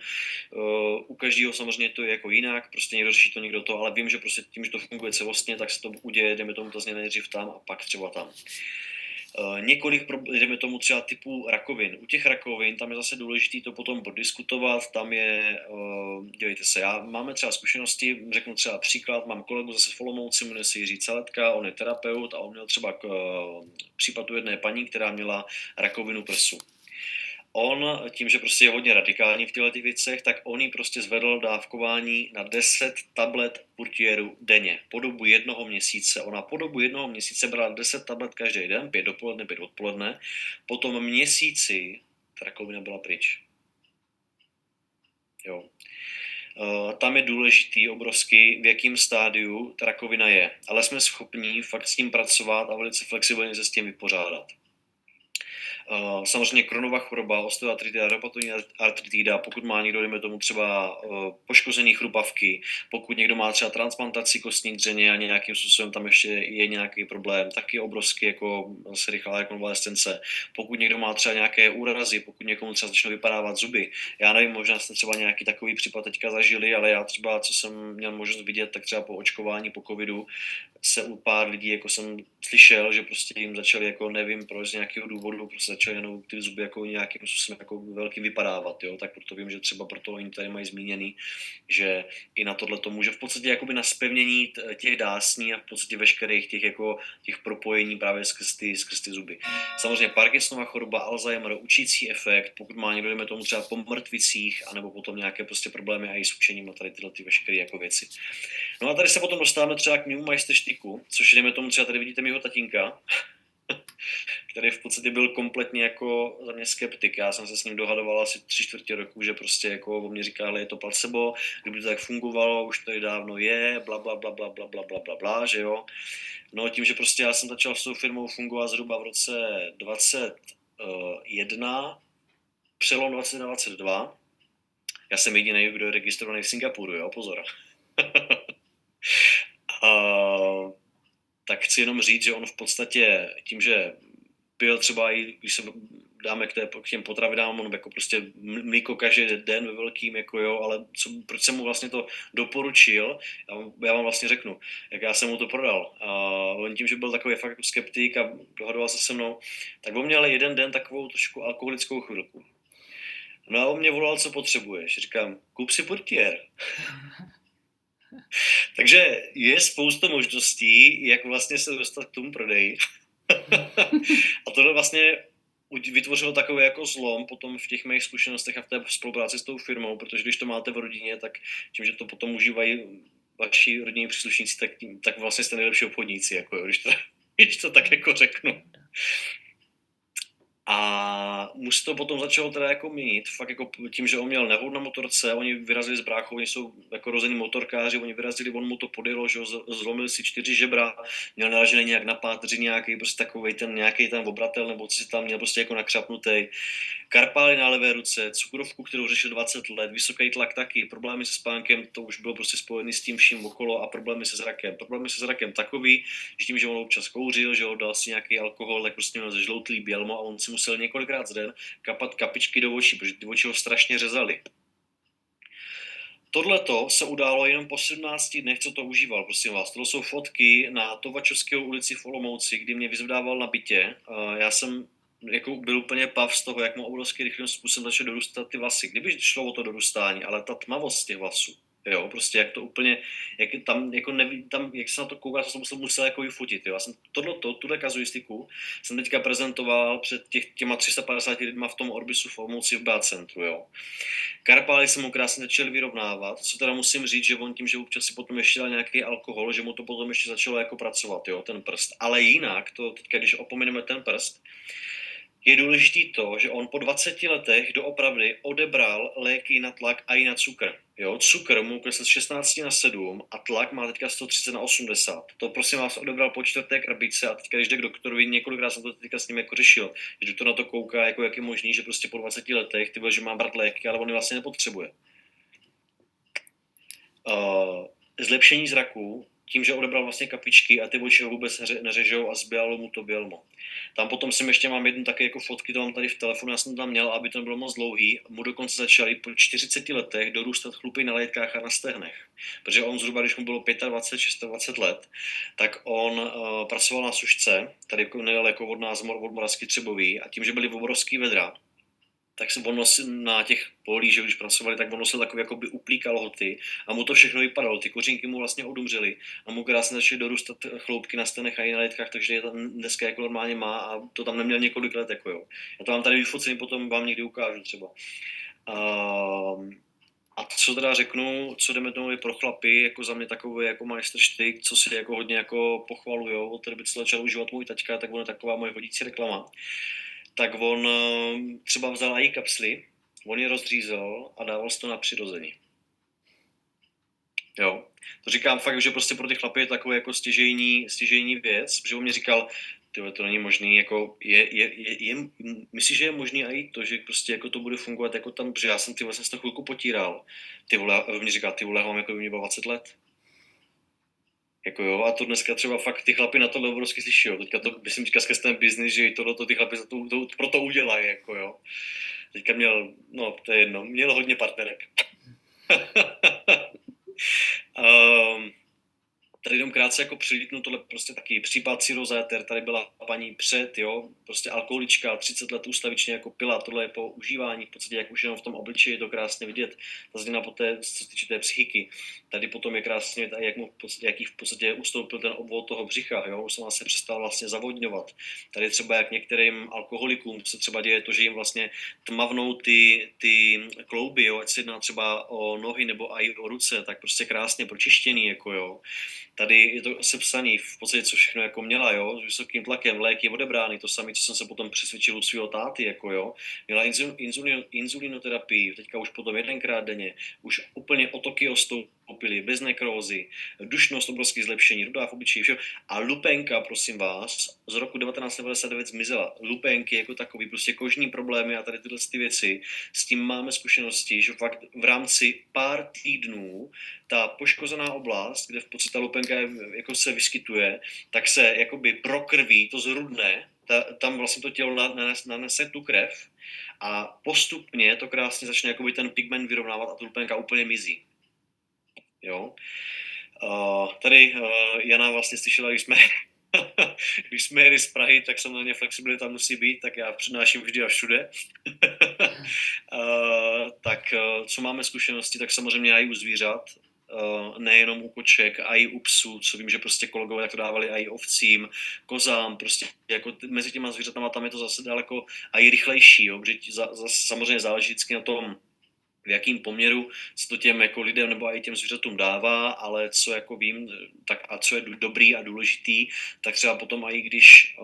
u každého samozřejmě to je jako jinak, prostě někdo řeší to, někdo to, ale vím, že prostě tím, že to funguje celostně, tak se to uděje, jdeme tomu to nejdřív tam a pak třeba tam. Několik, jdeme tomu třeba typu rakovin. U těch rakovin tam je zase důležité to potom diskutovat, tam je, dělejte se, máme třeba zkušenosti, řeknu třeba příklad, mám kolegu zase v Olomouci, jmenuje se Jiří Celetka, on je terapeut a on měl třeba případ u jedné paní, která měla rakovinu prsu. On tím, že prostě je hodně radikální v těchto věcech, tak on jí prostě zvedl dávkování na 10 tablet Purtieru denně po dobu 1 měsíce. Ona po dobu 1 měsíce brala 10 tablet každý den, 5 dopoledne, 5 odpoledne. Po tom měsíci ta rakovina byla pryč. Jo. Tam je důležitý obrovský, v jakém stádiu ta rakovina je. Ale jsme schopní fakt s tím pracovat a velice flexibilně se s tím vypořádat. Samozřejmě Crohnova choroba, osteoartritida, reumatoidní artritida, pokud má někdo, dejme tomu třeba poškozený chrupavky, pokud někdo má třeba transplantaci kostní dřeně a nějakým způsobem tam ještě je nějaký problém, tak je obrovský jako se rychlá rekonvalescence. Pokud někdo má třeba nějaké úrazy, pokud někomu třeba začnou vypadávat zuby, já nevím, možná jste třeba nějaký takový případ teďka zažili, ale já třeba, co jsem měl možnost vidět, tak třeba po očkování, po covidu, se u pár lidí, jako jsem slyšel, že prostě jim začali, jako nevím proč, z nějakého důvodu, prostě začali jenom ty zuby jako nějakým způsobem jako velký vypadávat, jo, tak proto vím, že třeba proto oni tady mají zmíněný, že i na tohle to může v podstatě jakoby na zpevnění těch dásní a v podstatě veškerých těch jako těch propojení právě skrz ty zuby. Samozřejmě Parkinsonova choroba, Alzheimer, učící efekt, pokud má někdo, dejme tomu třeba po mrtvicích, anebo potom nějaké prostě problémy a i s učením a tady tyhle ty veškeré jako věci. No a tady se potom dostáváme třeba k mému majsterštyku, což jdeme tomu třeba tady vidíte mýho tatínka, který v podstatě byl kompletně jako za mě skeptik. Já jsem se s ním dohadoval asi 3/4 roku, že prostě jako o mě říká, ale je to placebo, kdyby to tak fungovalo, už to dávno je, bla bla bla bla bla bla bla bla bla, že jo. No tím, že prostě já jsem začal s tou firmou fungovat zhruba v roce 21, přelom 2022. Já jsem jediný, kdo je registrovaný v Singapuru, jo, pozor. Tak chci jenom říct, že on v podstatě tím, že byl třeba i, když se dáme k těm potravinám, on jako prostě mlíko každý den ve velkým, jako jo, ale proč jsem mu vlastně to doporučil, já vám vlastně řeknu, jak já jsem mu to prodal. A on tím, že byl takový fakt jako skeptik a dohadoval se mnou, tak on měl jeden den takovou trošku alkoholickou chvilku. No a on mě volal, co potřebuješ. Říkám, kup si Purtier. Takže je spousta možností, jak vlastně se dostat k tomu prodeji. A tohle vlastně vytvořilo takový jako zlom potom v těch mých zkušenostech a v té spolupráci s tou firmou, protože když to máte v rodině, tak tím, že to potom užívají vaši rodinní příslušníci, tak vlastně jste nejlepší obchodníci, jako jo, když to tak jako řeknu. A muž to potom začalo teda jako měnit, fakt jako tím, že on měl nehod na motorce, oni vyrazili s bráchou, oni jsou jako rození motorkáři, oni vyrazili, on mu to podjelo, že zlomil si 4 žebra, měl naražený nějak na páteři nějaký, prostě takovej ten nějaký ten obratel, nebo co si tam měl prostě jako nakřapnutý. Karpály na levé ruce, cukrovku, kterou řešil 20 let, vysoký tlak taky, problémy se spánkem, to už bylo prostě spojené s tím vším okolo a problémy se zrakem. Problémy se zrakem takový, že tím, že on občas kouřil, že ho dal si nějaký alkohol, tak prostě měl zežloutlý bělmo a on si musel několikrát za den kapat kapičky do očí, protože ty oči ho strašně řezaly. Tohleto se událo jenom po 17 dnech, co to užíval, prosím vás. Tohle jsou fotky na Tovačovského ulici v Olomouci, kdy mě vyzvedával na bytě. Já jsem jako byl úplně pav z toho, jak mu obrovský rychlým způsobem začaly dorůstat ty vlasy. Kdyby šlo o to dorůstání, ale ta tmavost těch vlasů, jo, prostě jak to úplně, jak tam, jako neví, tam, jak se na to kouká, to jsem musel jako vyfotit, jo. Já jsem tuhle kazuistiku jsem teďka prezentoval před těma 350 lidma v tom Orbisu v Olomouci v B-centru, jo. Karpály se mu krásně začaly vyrovnávat, co teda musím říct, že on tím, že občas si potom ještě dal nějaký alkohol, že mu to potom ještě začalo jako pracovat, jo, ten prst. Ale jinak, to teďka, když opomeneme ten prst, je důležitý to, že on po 20 letech doopravdy odebral léky na tlak a i na cukr. Jo, cukr mu klesl z 16 na 7 a tlak má teďka 130 na 80. To prosím vás odebral po 4. krabice a teďka, když jde k doktorovi, několikrát jsem to teďka s ním jako řešil, že doktor na to kouká, jako jak je možný, že prostě po 20 letech ty že má brát léky, ale on je vlastně nepotřebuje. Zlepšení zraku, tím, že odebral vlastně kapičky a ty oči ho vůbec neřežou a zbělalo mu to bělmo. Tam potom jsem ještě mám jednu také jako fotky, to mám tady v telefonu, já jsem tam měl, aby to nebylo moc dlouhý. Mu dokonce začaly po 40 letech dorůstat chlupy na létkách a na stehnech. Protože on zhruba, když mu bylo 25, 26 let, tak on pracoval na sušce, tady jako nedaleko od nás, od Moravsky Třebový, a tím, že byly obrovský vedra, tak se on nosil na těch polích, že když pracovali, tak on nosil takový jakoby uplí kalhoty a mu to všechno vypadalo. Ty kořínky mu vlastně odumřely a mu krásně začaly dorůstat chloupky na stenech a i na lidkách, takže je tam dneska jako normálně má a to tam neměl několik let, jako jo. Já to mám tady vyfocený, potom vám někdy ukážu třeba. A co teda řeknu, co jdeme tomu pro chlapy, jako za mě takový jako majstrštyk, co si jako hodně jako pochvalujou, od té doby, co začal užívat můj taťka, tak on je taková moje hodící reklama. Tak on třeba vzal i kapsly, on je rozřízl a dával si to na přirození. Jo, to říkám fakt, že prostě pro ty chlapy je takový jako stěžejní věc, protože on mě říkal, tyhle, to není možný, jako myslíš, že je možný i to, že prostě jako to bude fungovat jako tam, protože já jsem ty vlastně to chvilku potíral, ty vole, a on mě říkal, ty vole, mám jako by mě bylo 20 let. Jako jo, a to dneska třeba fakt ty chlapy na tohle obrovsky slyší, jo. Teďka to, myslím, teďka skrz ten biznis, že tohleto ty chlapy pro to udělají, jako jo. Teďka měl, no to je jedno, měl hodně partnerek. Tady jenom krátce jako přilítnu, tohle prostě taky případ Cirozeter, tady byla paní před, jo, prostě alkoholička, 30 let ústavičně jako pila, tohle je po užívání, v podstatě jak už jenom v tom obličeji je to krásně vidět, ta změna poté, co se týče té psychiky, tady potom je krásně vidět, jak mu v podstatě, jaký v podstatě ustoupil ten obvod toho břicha, jo, už se přestal vlastně zavodňovat. Tady třeba jak některým alkoholikům se třeba děje to, že jim vlastně tmavnou ty klouby, jo, ať se jedná třeba o nohy nebo i o ruce, tak prostě krásně pročištěný, jako jo. Tady je to sepsaný v podstatě, co všechno jako měla, jo, s vysokým tlakem, léky odebrány, to samé, co jsem se potom přesvědčil u svého táty, jako jo. Měla inzulinoterapii, teďka už potom 1krát denně, už úplně otoky ostoupily, bez nekrózy, dušnost obrovský zlepšení, rudá v obličeji, všeho. A lupenka, prosím vás, z roku 1999 zmizela. Lupenky jako takový, prostě kožní problémy a tady tyhle ty věci, s tím máme zkušenosti, že fakt v rámci pár týdnů ta poškozená oblast, kde v podstatě ta lupenka jako se vyskytuje, tak se jakoby prokrví, to zrudne, tam vlastně to tělo nanese tu krev a postupně to krásně začne jakoby ten pigment vyrovnávat a ta lupenka úplně mizí. Jo. Tady Jana vlastně slyšela, když jsme jeli z Prahy, tak samozřejmě flexibilita musí být, tak já přednáším vždy a všude. Tak co máme zkušenosti, tak samozřejmě i u zvířat, nejenom u koček, a i u psů, co vím, že prostě kolegové to dávali i ovcím, kozám, prostě jako mezi těma zvířatama tam je to zase daleko a i rychlejší, jo, protože samozřejmě záleží vždycky na tom, v jakým poměru se to těm jako lidem nebo i těm zvířatům dává, ale co jako vím, tak a co je dobrý a důležitý, tak třeba potom i když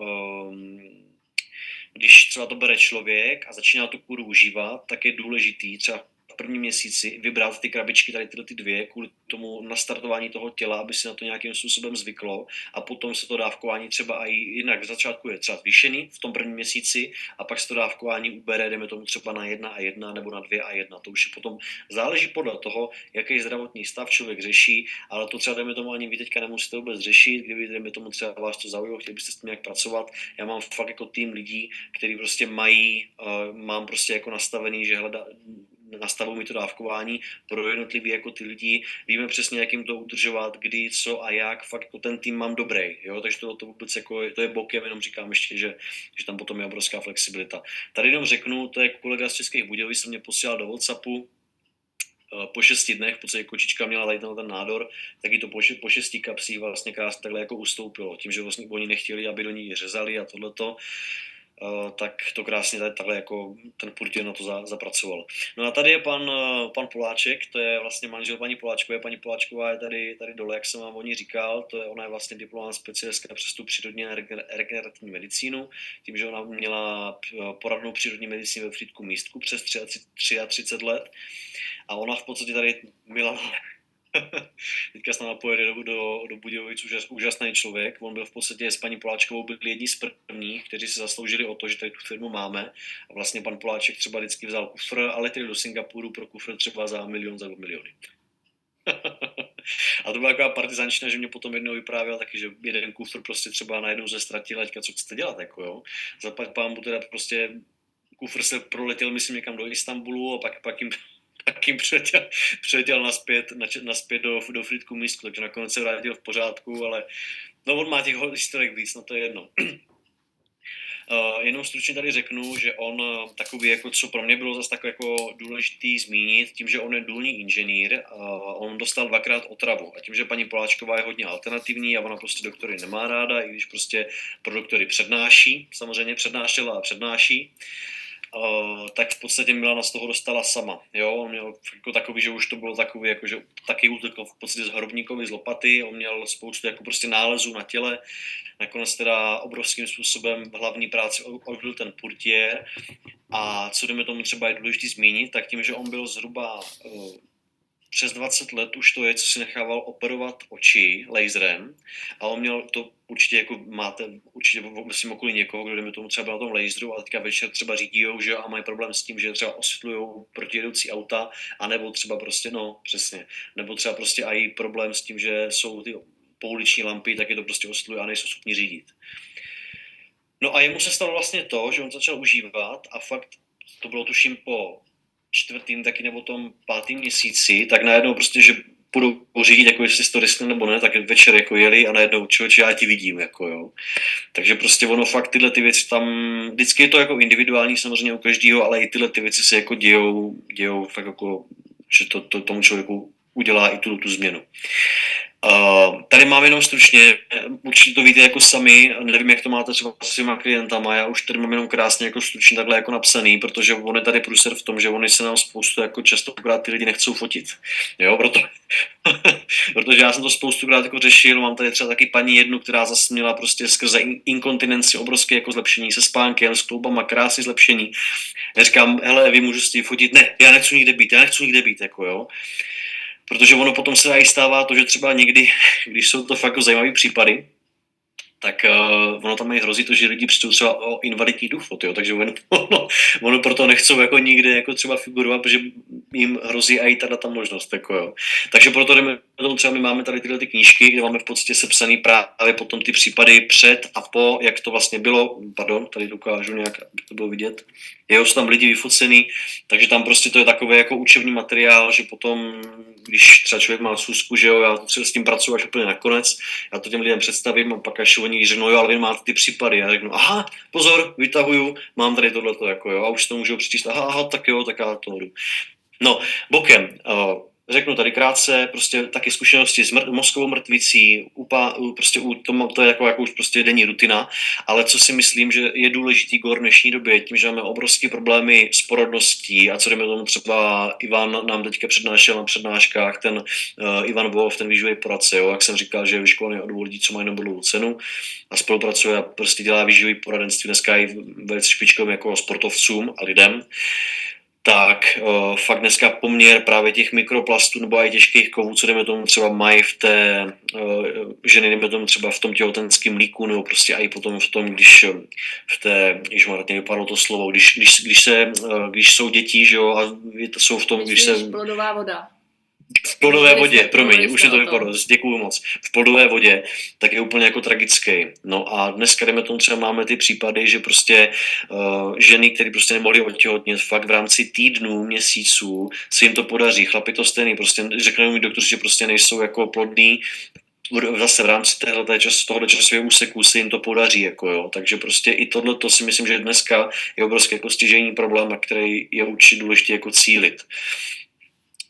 třeba to bere člověk a začíná tu kůru užívat, tak je důležitý třeba v prvním měsíci vybrat ty krabičky, tady tyhle ty dvě, kvůli tomu nastartování toho těla, aby se na to nějakým způsobem zvyklo a potom se to dávkování třeba i jinak v začátku je třeba zvýšený v tom prvním měsíci a pak se to dávkování ubere, jdeme tomu třeba na 1 nebo na 2 to už je potom záleží podle toho, jaký zdravotní stav člověk řeší, ale to třeba jdeme tomu ani vy teďka nemusíte vůbec řešit, kdyby jdeme tomu třeba vás to zaujalo, chtěli byste s tím nějak pracovat. Já mám fakt jako tým lidí, kteří prostě mám prostě jako nastavený, že nastavují mi to dávkování pro jednotlivý jako ty lidi, víme přesně, jak jim to udržovat, kdy, co a jak, fakt jako ten tým mám dobrý, jo, takže to vůbec jako, to je bokem, jenom říkám ještě, že tam potom je obrovská flexibilita. Tady jenom řeknu, to je kolega z Českých Budějovic, jsem mě posílal do WhatsAppu, po 6 dnech, v podstatě kočička měla tady ten nádor, tak jí to po 6 kapsích vlastně krásně takhle jako ustoupilo, tím, že vlastně oni nechtěli, aby do ní řezali a tohleto, tak to krásně tady takhle jako ten Purtier na to zapracoval. No a tady je pan Poláček, to je vlastně manžel paní Poláčkové. Paní Poláčková je tady dole, jak jsem vám o ní říkal, ona je vlastně diplomovaná specialistka přes tu přírodní a regenerativní medicínu, tím, že ona měla poradnou přírodní medicínu ve Frýdku Místku přes 33 let a ona v podstatě tady měla teďka se nám pojede do Budějovic, úžasný člověk. On byl v podstatě s paní Poláčkovou byli jedni z prvních, kteří se zasloužili o to, že tady tu firmu máme. A vlastně pan Poláček třeba vždycky vzal kufr a letěl do Singapuru pro kufr třeba za 1 milion, za 2 miliony. A to byla taková partizančina, že mě potom jednou vyprávěl taky, že jeden kufr prostě třeba najednou se ztratil, teďka co chcete dělat, jako jo. Zaplať pámu teda prostě kufr se proletěl, myslím, někam do Istanbulu a pak jim přiletěl naspět do Frýdku Místku, takže nakonec se vrátil v pořádku, ale no on má těch historek víc, no to je jedno. Jenom stručně tady řeknu, že on takový, jako co pro mě bylo zase tak jako důležitý zmínit, tím, že on je důlní inženýr, on dostal 2krát otravu. A tím, že paní Poláčková je hodně alternativní a ona prostě doktory nemá ráda, i když prostě pro doktory přednáší, samozřejmě přednášela a přednáší, tak v podstatě Milana z toho dostala sama. Jo? On měl jako takový, že už to bylo takový, jako, že taky utekl v podstatě z Hrobníkovi z lopaty, on měl spoustu jako prostě nálezů na těle, nakonec teda obrovským způsobem v hlavní práci odbyl ten portier. A co jdeme tomu třeba je důležité zmínit, tak tím, že on byl zhruba přes 20 let už to je, co si nechával operovat oči laserem a on měl to určitě, jako máte určitě myslím okolí někoho, kdo jdeme tomu třeba na tom laseru a teďka večer třeba řídíjou, že jo, a mají problém s tím, že třeba osvětlujou protijedoucí auta, anebo třeba prostě, no přesně, nebo třeba prostě i problém s tím, že jsou ty pouliční lampy, tak je to prostě osvětlují a nejsou schopni řídit. No a jemu se stalo vlastně to, že on začal užívat a fakt to bylo tuším po 4. taky nebo tom 5. měsíci, tak najednou prostě, že budou řídit, jako jestli to riskne nebo ne, tak večer jako jeli a najednou člověče, já ti vidím, jako jo. Takže prostě ono fakt tyhle ty věci tam, vždycky je to jako individuální samozřejmě u každého, ale i tyhle ty věci se jako dějou fakt jako, že to tomu člověku udělá i tu změnu. Tady mám jenom stručně, určitě to víte jako sami, nevím, jak to máte třeba s svýma klientama, já už tady mám jenom krásně jako stručně takhle jako napsaný, protože on je tady průser v tom, že oni se nám spoustu jako častokrát ty lidi nechcou fotit, jo, protože já jsem to spoustukrát jako řešil, mám tady třeba taky paní jednu, která zase měla prostě skrze inkontinenci obrovské jako zlepšení se spánkem, s kloubama, krásné zlepšení. Já říkám, hele, vy můžu s tím fotit, ne, já nechci nikde být, jako jo. Protože ono potom se i stává to, že třeba někdy, když jsou to fakt zajímavé případy, tak ono tam hrozí to, že lidi přijdou třeba o invalidní důchod, jo? Takže ono proto nechcou jako nikde jako třeba figurovat, protože jim hrozí i ta možnost. Jako, jo? Takže proto jdeme, třeba my máme tady tyhle ty knížky, kde máme v podstatě sepsaný právě potom ty případy před a po, jak to vlastně bylo, pardon, tady dokážu nějak, aby to bylo vidět, jsou tam lidi vyfocený, takže tam prostě to je takový jako učební materiál, že potom, když třeba člověk má schůzku, že jo, já třeba s tím pracuji až úplně nakonec, já to těm lidem představím a pak až oni řeknou, jo, ale vy máte ty případy, já řeknu, aha, pozor, vytahuju, mám tady tohleto, jako jo, a už to můžou přečíst, aha, tak jo, tak já to jdu. No, bokem, řeknu tady krátce, prostě taky zkušenosti s mozkovou mrtvicí, prostě to je jako už prostě denní rutina, ale co si myslím, že je důležitý v dnešní době, tím, že máme obrovské problémy s porodností a co jdeme tomu třeba Ivan nám teďka přednášel na přednáškách, ten Ivan Wolf, ten výživový poradce, jo, jak jsem říkal, že je vyškolený od lidí, co mají Nobelovu cenu a spolupracuje a prostě dělá výživový poradenství dneska i velice špičkovým jako sportovcům a lidem. Tak fakt dneska poměr právě těch mikroplastů nebo i těžkých kovů, co jdeme tomu třeba mají v té ženy, jdeme tomu třeba v tom těhotenském mlíku, nebo prostě i potom v tom, když v té, když Martin vypadlo to slovo, když jsou děti, že jo, a jsou v tom, když se... Plodová voda. V plodové vodě, promiň, už mi to vypadlo, děkuju moc. V plodové vodě, tak je úplně jako tragický. No a dneska jdeme tomu třeba máme ty případy, že prostě ženy, které prostě nemohly otěhotnět, fakt v rámci týdnů, měsíců se jim to podaří. Chlapi to stejný, prostě řeknou mi doktoři, že prostě nejsou jako plodní, zase v rámci tohoto časového úseku se jim to podaří, jako jo. Takže prostě i tohle to si myslím, že dneska je obrovský jako stěžejní problém, na který je určitě důležité jako cílit.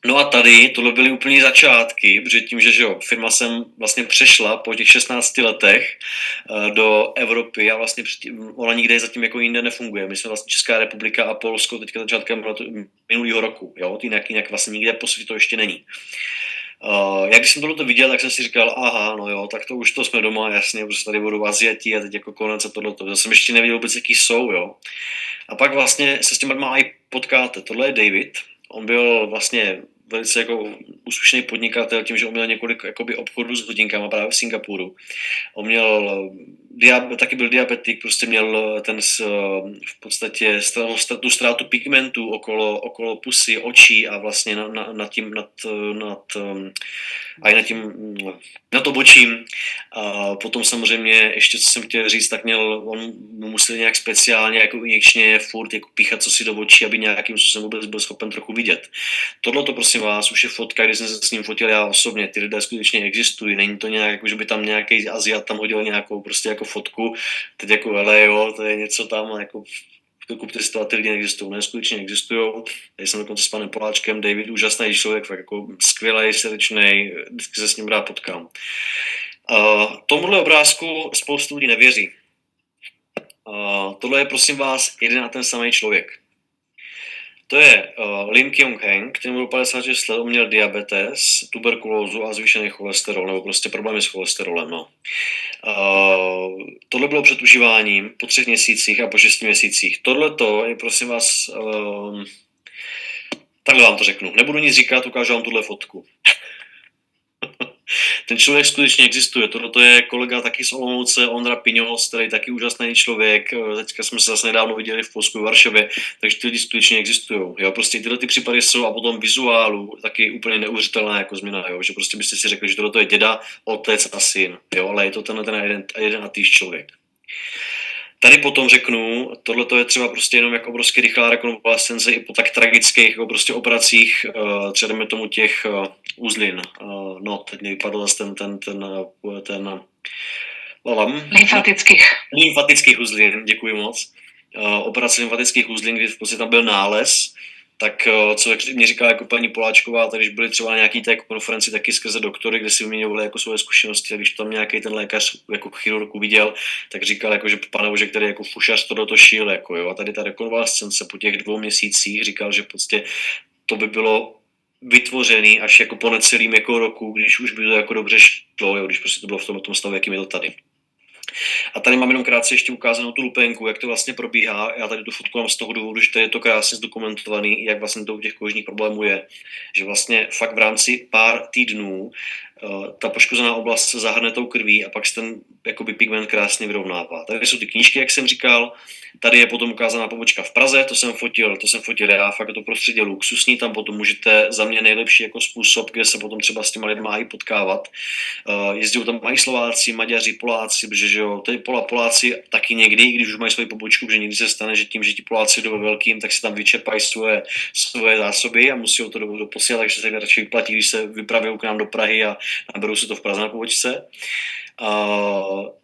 No a tady tohle byly úplně začátky, protože tím, že jo, firma jsem vlastně přešla po těch 16 letech do Evropy a vlastně ona nikde zatím jako jinde nefunguje. My jsme vlastně Česká republika a Polsko teďka začátkem minulého roku, jo, jinak vlastně nikde po světě to ještě není. Jak když jsem tohle viděl, tak jsem si říkal, aha, no jo, tak to už to jsme doma, jasně, protože tady budou Aziati a teď jako konec a tohleto. Já jsem ještě nevěděl vůbec, jaký jsou, jo. A pak vlastně se s těma má i potkáte. Tohle je David, on byl vlastně velice jako úspěšný podnikatel tím, že on měl několik jakoby obchodů s hodinkama právě v Singapuru. On měl taky byl diabetik, prostě měl v podstatě tu ztrátu pigmentů okolo pusy, očí a vlastně nad obočím. A potom samozřejmě ještě, co jsem chtěl říct, tak on musel nějak speciálně jako injekčně furt jako píchat co si do očí, aby nějakým způsobem vůbec byl schopen trochu vidět. Tohle to prostě prosím vás, už je fotka, kdy jsem se s ním fotil já osobně, ty lidé skutečně existují, není to nějak, jako, že by tam nějaký Aziat tam hodil nějakou prostě jako fotku, teď jako hele jo, to je něco tam, jako kupte si to a ty lidi neexistují, ne, skutečně existují. Tady jsem dokonce s panem Poláčkem, David, úžasný člověk, fakt jako skvělej, srdečnej, vždycky se s ním rád potkám. Tomuhle obrázku spoustu lidí nevěří. Tohle je, prosím vás, jeden a ten samý člověk. To je Lim Kyung-heng, který byl 56 let, měl diabetes, tuberkulózu a zvýšený cholesterol, nebo prostě problémy s cholesterolem. No. Tohle bylo před užíváním po 3 měsících a po 6 měsících. Tohle je, prosím vás, takhle vám to řeknu. Nebudu nic říkat, ukážu vám tuhle fotku. Ten člověk skutečně existuje. Tohle je kolega taky z Olomouce, Ondra Piňos, který je taky úžasný člověk. Teďka jsme se zase nedávno viděli v Polsku, v Varšavě, takže ty lidi skutečně existují. Jo, prostě tyhle ty případy jsou a potom vizuálu taky úplně neuvěřitelná jako změna, jo, že prostě byste si řekli, že tohle je děda, otec a syn, jo, ale je to ten jeden a týž člověk. Tady potom řeknu, tohle je třeba prostě jenom jako obrovsky rychlá rekonvalescence i po tak tragických jako prostě operacích, třeba jdeme tomu těch uzlin. No, teď mi vypadl zase ten lymfatických uzlin, děkuji moc. Operace lymfatických uzlin, kdy v podstatě tam byl nález, tak co mě říkala jako paní Poláčková, tady, když byli třeba na nějaký té konferenci taky skrze doktory, kde si vyměňovali jako svoje zkušenosti, a když tam nějaký ten lékař jako chirurg viděl, tak říkal, jako, že pane bože, který jako fušař to šil, jako, jo. A tady ta rekonvalescence po těch 2 měsících říkal, že prostě to by bylo vytvořený až jako po necelým jako roku, když už by to jako dobře šlo, jo, když prostě to bylo v tom stavu, jakým je to tady. A tady mám jenom krátce ještě ukázanou tu lupenku, jak to vlastně probíhá. Já tady tu fotku mám z toho důvodu, že tady je to krásně zdokumentovaný, jak vlastně to u těch kožních problémů je. Že vlastně fakt v rámci pár týdnů ta poškozená oblast se zahrne tou krví a pak se ten jakoby pigment krásně vyrovnává. Tady jsou ty knížky, jak jsem říkal. Tady je potom ukázaná pobočka v Praze, to jsem fotil já, fakt je to prostředí luxusní, tam potom můžete za mě nejlepší jako způsob, kde se potom třeba s těma lidma i potkávat. Jezdí tam mají Slováci, Maďaři, Poláci, protože že jo, tady Poláci taky někdy, když už mají svoji pobočku, že někdy se stane, že tím, že ti Poláci jdou ve velkým, tak si tam vyčerpají svoje zásoby a musí to doposílat, takže se radši vyplatí, když se vypraví k nám do Prahy a naberou si to v Praze na pobočce.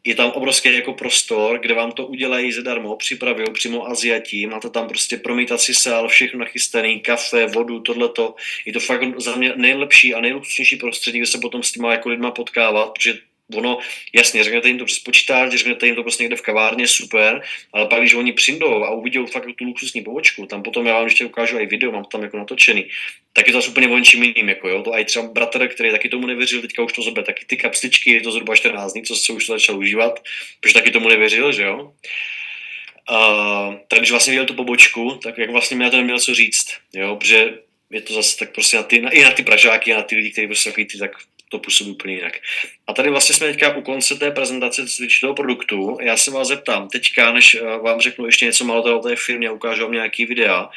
Je tam obrovský jako prostor, kde vám to udělají zadarmo, připraví přímo Aziati, máte tam prostě promítací sál, všechno nachystaný, kafe, vodu, tohleto. Je to fakt za mě nejlepší a nejluxusnější prostředí, kde se potom s těma jako lidma potkávat, protože ono, jasně, řeknete jim to přes počítač, řeknete jim to prostě někde v kavárně, super, ale pak, když oni přijdou a uvidí fakt tu luxusní pobočku, tam potom já vám ještě ukážu i video, mám to tam jako natočený, tak je to úplně o něčím jiným, jako jo, to i třeba bratr, který taky tomu nevěřil, teďka už to zobe, taky ty kapsličky, je to zhruba 14 dní, co se už to začal užívat, protože taky tomu nevěřil, že jo. Tak když vlastně viděl tu pobočku, tak jak vlastně mi na to neměl co říct, jo, protože je to zase tak prostě i na ty Pražáky a na ty lidi, kteří prostě takový ty, tak to působí úplně jinak. A tady vlastně jsme teďka u konce té prezentace toho produktu. Já se vás zeptám teďka, než vám řeknu ještě něco málo o té firmě, ukážu vám nějaký videa.